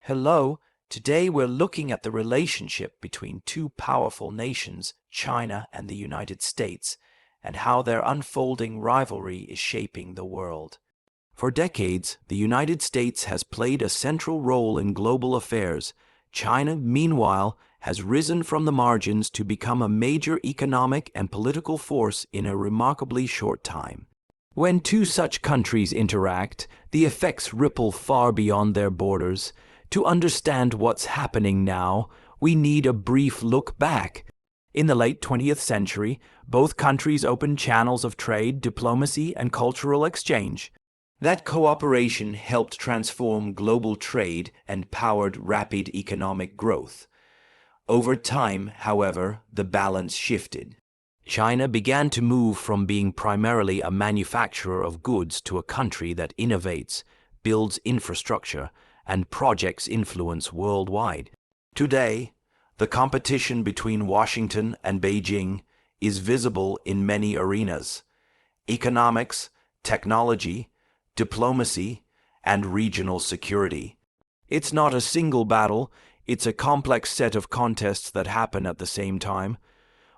Hello, today we're looking at the relationship between two powerful nations, China and the United States, and how their unfolding rivalry is shaping the world. For decades, the United States has played a central role in global affairs. China, meanwhile, has risen from the margins to become a major economic and political force in a remarkably short time. When two such countries interact, the effects ripple far beyond their borders. To understand what's happening now, we need a brief look back. In the late 20th century, both countries opened channels of trade, diplomacy, and cultural exchange. That cooperation helped transform global trade and powered rapid economic growth. Over time, however, the balance shifted. China began to move from being primarily a manufacturer of goods to a country that innovates, builds infrastructure, and projects influence worldwide. Today, the competition between Washington and Beijing is visible in many arenas: economics, technology, diplomacy, and regional security. It's not a single battle, it's a complex set of contests that happen at the same time.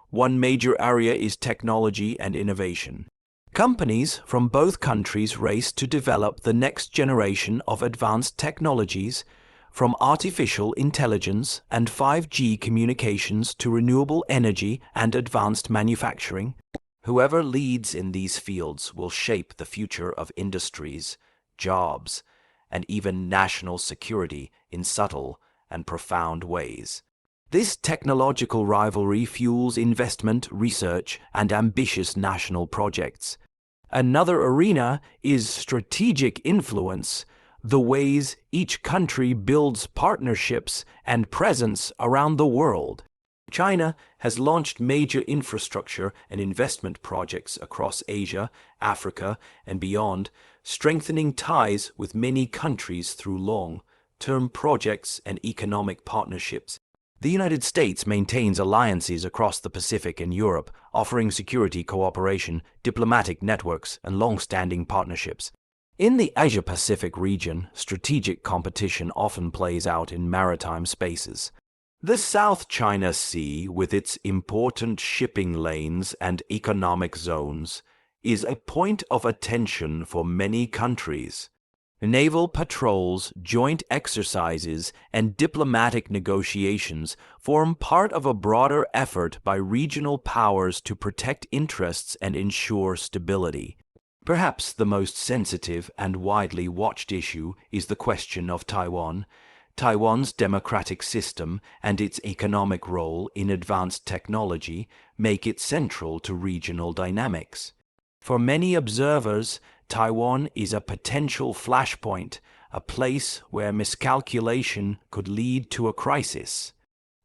One major area is technology and innovation. Companies from both countries race to develop the next generation of advanced technologies, from artificial intelligence and 5G communications to renewable energy and advanced manufacturing. Whoever leads in these fields will shape the future of industries, jobs, and even national security in subtle and profound ways. This technological rivalry fuels investment, research, and ambitious national projects. Another arena is strategic influence, the ways each country builds partnerships and presence around the world. China has launched major infrastructure and investment projects across Asia, Africa, and beyond, strengthening ties with many countries through long-term projects and economic partnerships. The United States maintains alliances across the Pacific and Europe, offering security cooperation, diplomatic networks, and long-standing partnerships. In the Asia-Pacific region, strategic competition often plays out in maritime spaces. The South China Sea, with its important shipping lanes and economic zones, is a point of attention for many countries. Naval patrols, joint exercises, and diplomatic negotiations form part of a broader effort by regional powers to protect interests and ensure stability. Perhaps the most sensitive and widely watched issue is the question of Taiwan. Taiwan's democratic system and its economic role in advanced technology make it central to regional dynamics. For many observers, Taiwan is a potential flashpoint, a place where miscalculation could lead to a crisis.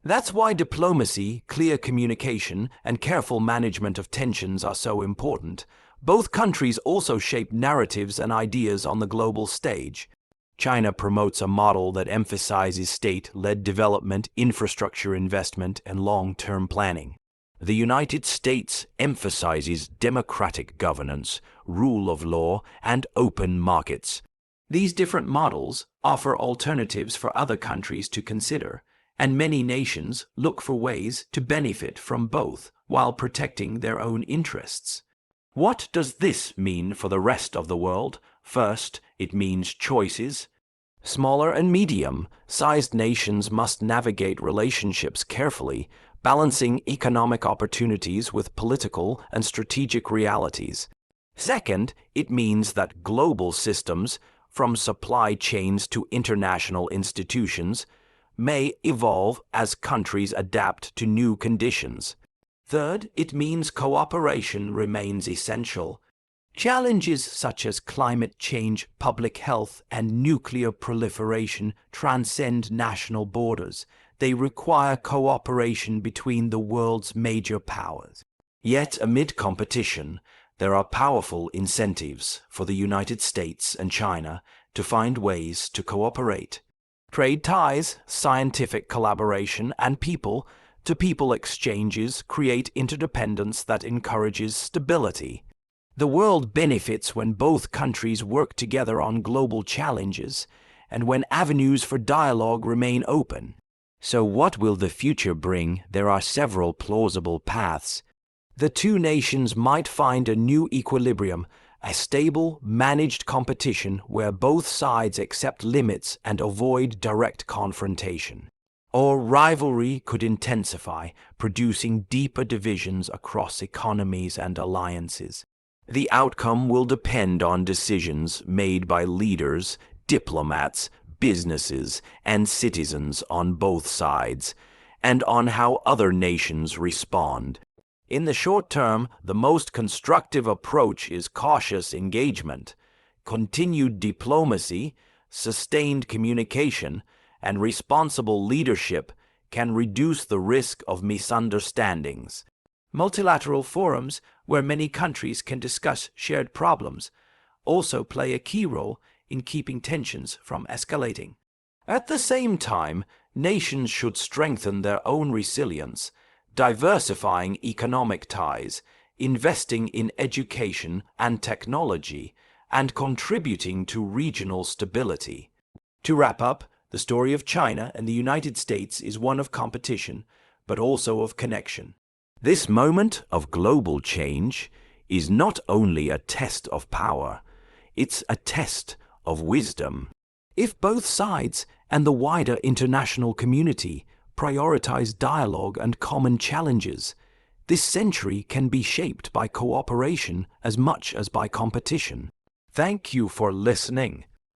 That's why diplomacy, clear communication, and careful management of tensions are so important. Both countries also shape narratives and ideas on the global stage. China promotes a model that emphasizes state-led development, infrastructure investment, and long-term planning. The United States emphasizes democratic governance, rule of law, and open markets. These different models offer alternatives for other countries to consider, and many nations look for ways to benefit from both while protecting their own interests. What does this mean for the rest of the world? First, it means choices. Smaller and medium-sized nations must navigate relationships carefully, balancing economic opportunities with political and strategic realities. Second, it means that global systems, from supply chains to international institutions, may evolve as countries adapt to new conditions. Third, it means cooperation remains essential. Challenges such as climate change, public health, and nuclear proliferation transcend national borders. They require cooperation between the world's major powers. Yet, amid competition, there are powerful incentives for the United States and China to find ways to cooperate. Trade ties, scientific collaboration, and people-to-people exchanges create interdependence that encourages stability. The world benefits when both countries work together on global challenges, and when avenues for dialogue remain open. So what will the future bring? There are several plausible paths. The two nations might find a new equilibrium, a stable, managed competition where both sides accept limits and avoid direct confrontation. Or rivalry could intensify, producing deeper divisions across economies and alliances. The outcome will depend on decisions made by leaders, diplomats, businesses, and citizens on both sides, and on how other nations respond. In the short term, the most constructive approach is cautious engagement, continued diplomacy, sustained communication, and responsible leadership can reduce the risk of misunderstandings. Multilateral forums, where many countries can discuss shared problems, also play a key role in keeping tensions from escalating. At the same time, nations should strengthen their own resilience, diversifying economic ties, investing in education and technology, and contributing to regional stability. To wrap up, the story of China and the United States is one of competition, but also of connection. This moment of global change is not only a test of power, it's a test of wisdom. If both sides and the wider international community prioritize dialogue and common challenges, this century can be shaped by cooperation as much as by competition. Thank you for listening.